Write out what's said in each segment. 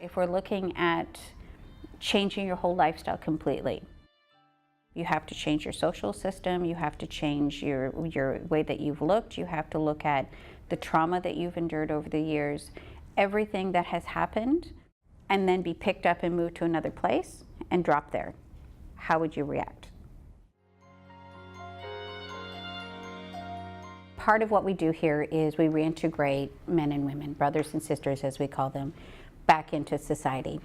If we're looking at changing your whole lifestyle completely, you have to change your social system, you have to change your way that you've looked, you have to look at the trauma that you've endured over the years, everything that has happened, and then be picked up and moved to another place and dropped there. How would you react? Part of what we do here is we reintegrate men and women, brothers and sisters as we call them, back into society.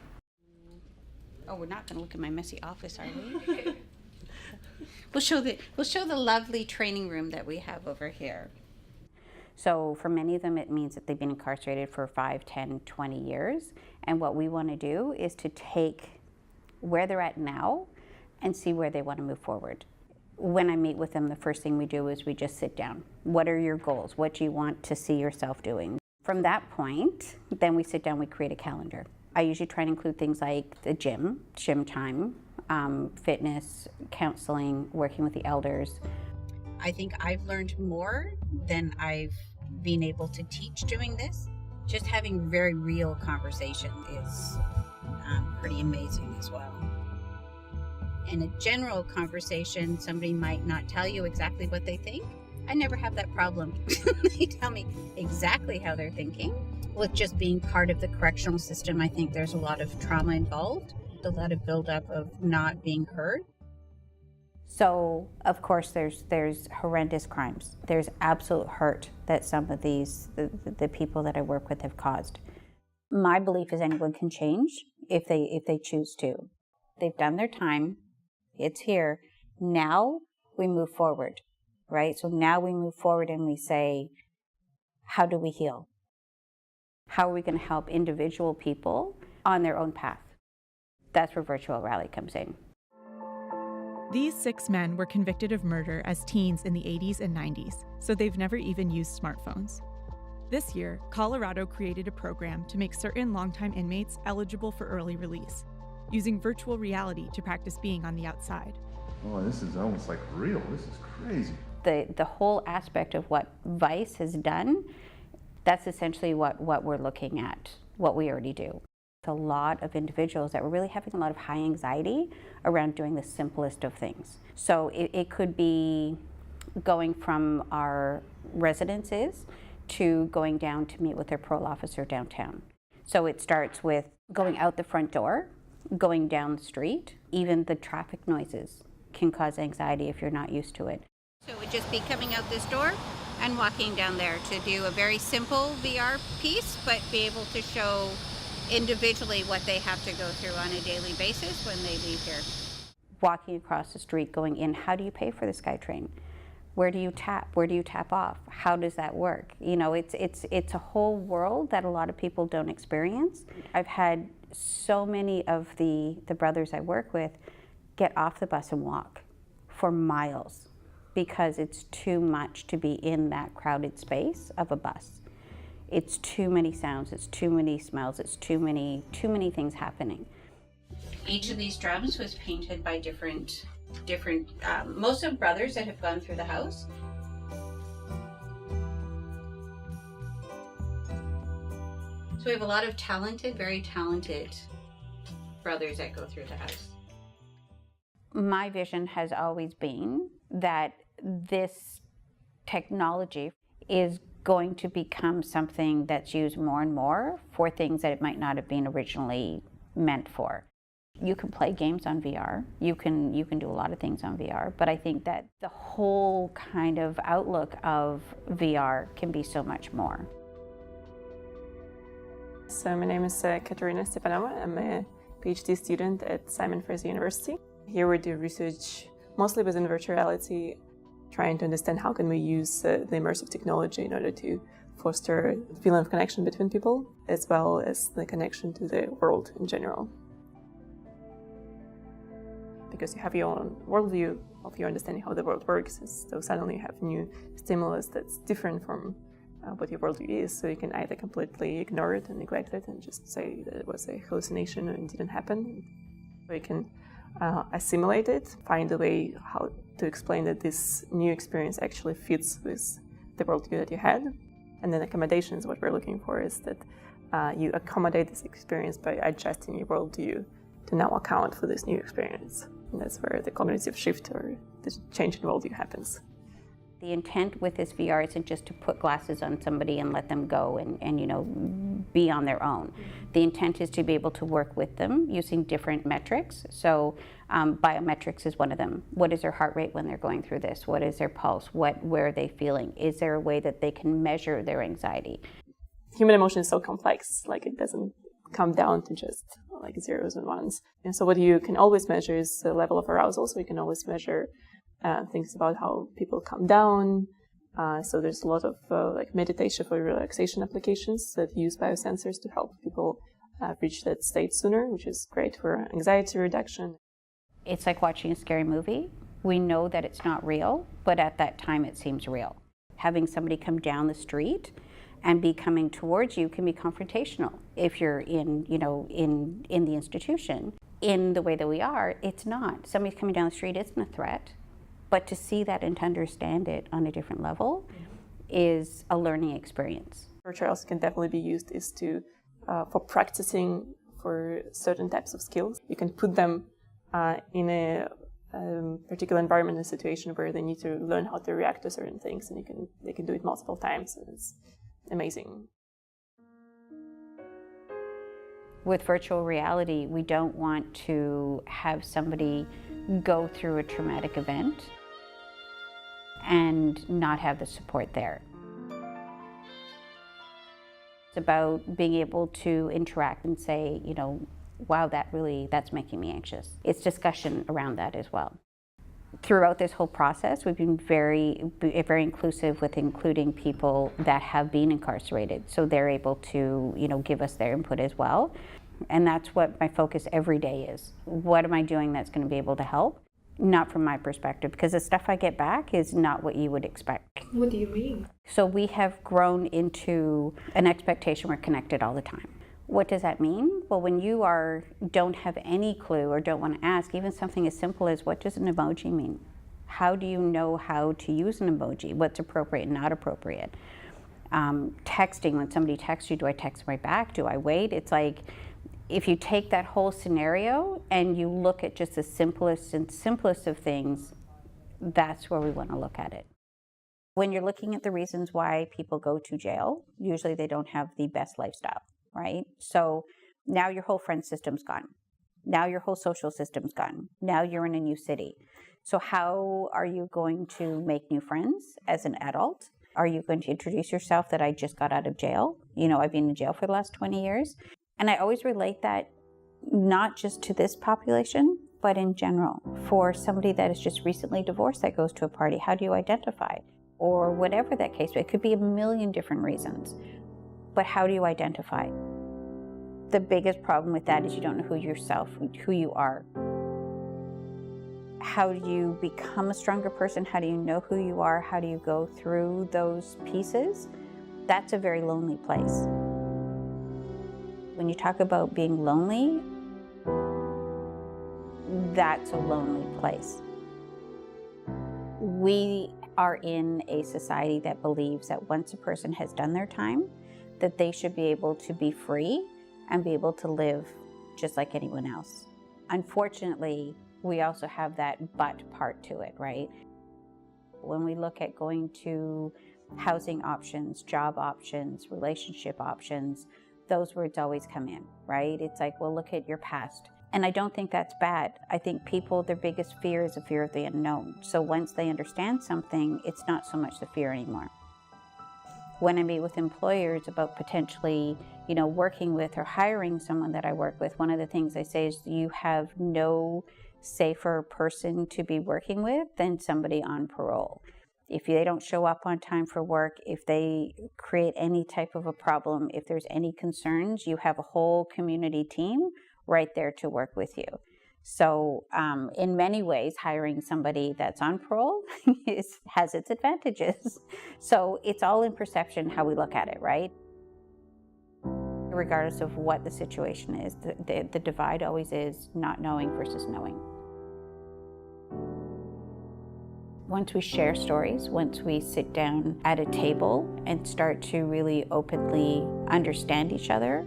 Oh, we're not going to look at my messy office, are we? We'll show the lovely training room that we have over here. So for many of them, it means that they've been incarcerated for 5, 10, 20 years. And what we want to do is to take where they're at now and see where they want to move forward. When I meet with them, the first thing we do is we just sit down. What are your goals? What do you want to see yourself doing? From that point, then we sit down, we create a calendar. I usually try to include things like the gym time, fitness, counseling, working with the elders. I think I've learned more than I've been able to teach doing this. Just having very real conversation is pretty amazing as well. In a general conversation, somebody might not tell you exactly what they think. I never have that problem. They tell me exactly how they're thinking. With just being part of the correctional system, I think there's a lot of trauma involved, a lot of buildup of not being heard. So, of course, there's horrendous crimes. There's absolute hurt that some of these, the people that I work with have caused. My belief is anyone can change if they choose to. They've done their time. It's here. Now we move forward, right? So now we move forward and we say, how do we heal? How are we going to help individual people on their own path? That's where Virtual Rally comes in. These 6 men were convicted of murder as teens in the 80s and 90s, so they've never even used smartphones. This year, Colorado created a program to make certain longtime inmates eligible for early release, using virtual reality to practice being on the outside. Oh, this is almost like real. This is crazy. The whole aspect of what VICE has done, that's essentially what we're looking at, what we already do. A lot of individuals that were really having a lot of high anxiety around doing the simplest of things. So it could be going from our residences to going down to meet with their parole officer downtown. So it starts with going out the front door, going down the street. Even the traffic noises can cause anxiety if you're not used to it. So it would just be coming out this door and walking down there to do a very simple VR piece, but be able to show individually what they have to go through on a daily basis when they leave here. Walking across the street, going in, how do you pay for the SkyTrain? Where do you tap? Where do you tap off? How does that work? You know, it's a whole world that a lot of people don't experience. I've had so many of the brothers I work with get off the bus and walk for miles because it's too much to be in that crowded space of a bus. It's too many sounds, it's too many smells, it's too many things happening. Each of these drums was painted by different most of brothers that have gone through the house. So we have a lot of talented, very talented brothers that go through the house. My vision has always been that this technology is going to become something that's used more and more for things that it might not have been originally meant for. You can play games on VR, you can do a lot of things on VR, but I think that the whole kind of outlook of VR can be so much more. So my name is Katerina Stepanova. I'm a PhD student at Simon Fraser University. Here we do research mostly within virtual reality, trying to understand how can we use the immersive technology in order to foster a feeling of connection between people, as well as the connection to the world in general. Because you have your own worldview of your understanding how the world works, so suddenly you have new stimulus that's different from what your worldview is, so you can either completely ignore it and neglect it and just say that it was a hallucination and it didn't happen, or you can assimilate it, find a way how to explain that this new experience actually fits with the worldview that you had. And then accommodation is what we're looking for, is that you accommodate this experience by adjusting your worldview to now account for this new experience. And that's where the cognitive shift or the change in worldview happens. The intent with this VR isn't just to put glasses on somebody and let them go and be on their own. The intent is to be able to work with them using different metrics. So biometrics is one of them. What is their heart rate when they're going through this? What is their pulse? Where are they feeling? Is there a way that they can measure their anxiety? Human emotion is so complex, like it doesn't come down to just like zeros and ones. And so what you can always measure is the level of arousal. So you can always measure things about how people calm down. So there's a lot of like meditation or relaxation applications that use biosensors to help people reach that state sooner, which is great for anxiety reduction. It's like watching a scary movie. We know that it's not real, but at that time it seems real. Having somebody come down the street and be coming towards you can be confrontational. If you're in the institution, in the way that we are, it's not. Somebody's coming down the street isn't a threat. But to see that and to understand it on a different level is a learning experience. Virtual reality can definitely be used for practicing for certain types of skills. You can put them in a particular environment and situation where they need to learn how to react to certain things, and they can do it multiple times, and it's amazing. With virtual reality, we don't want to have somebody go through a traumatic event and not have the support there. It's about being able to interact and say, wow, that's making me anxious. It's discussion around that as well. Throughout this whole process, we've been very inclusive with including people that have been incarcerated. So they're able to, give us their input as well. And that's what my focus every day is. What am I doing that's going to be able to help? Not from my perspective, because the stuff I get back is not what you would expect. What do you mean? So we have grown into an expectation we're connected all the time. What does that mean? Well, when you don't have any clue or don't want to ask, even something as simple as what does an emoji mean? How do you know how to use an emoji? What's appropriate and not appropriate? Texting, when somebody texts you, do I text right back? Do I wait? It's like, if you take that whole scenario and you look at just the simplest of things, that's where we want to look at it. When you're looking at the reasons why people go to jail, usually they don't have the best lifestyle, right? So now your whole friend system's gone. Now your whole social system's gone. Now you're in a new city. So how are you going to make new friends as an adult? Are you going to introduce yourself that I just got out of jail? I've been in jail for the last 20 years. And I always relate that not just to this population, but in general. For somebody that is just recently divorced that goes to a party, how do you identify? Or whatever that case may be. It could be a million different reasons. But how do you identify? The biggest problem with that is you don't know who you are. How do you become a stronger person? How do you know who you are? How do you go through those pieces? That's a very lonely place. When you talk about being lonely, that's a lonely place. We are in a society that believes that once a person has done their time, that they should be able to be free and be able to live just like anyone else. Unfortunately, we also have that but part to it, right? When we look at going to housing options, job options, relationship options, those words always come in, right? It's like, well, look at your past. And I don't think that's bad. I think people, their biggest fear is the fear of the unknown. So once they understand something, it's not so much the fear anymore. When I meet with employers about potentially, working with or hiring someone that I work with, one of the things I say is you have no safer person to be working with than somebody on parole. If they don't show up on time for work, if they create any type of a problem, if there's any concerns, you have a whole community team right there to work with you. So in many ways, hiring somebody that's on parole has its advantages. So it's all in perception how we look at it, right? Regardless of what the situation is, the divide always is not knowing versus knowing. Once we share stories, once we sit down at a table and start to really openly understand each other,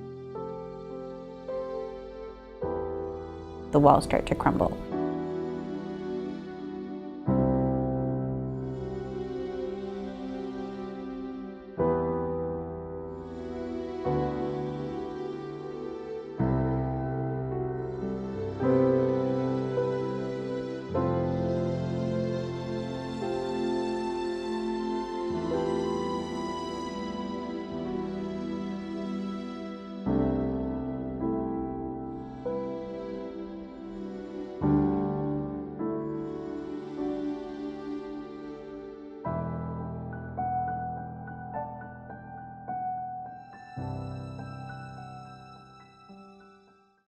the walls start to crumble.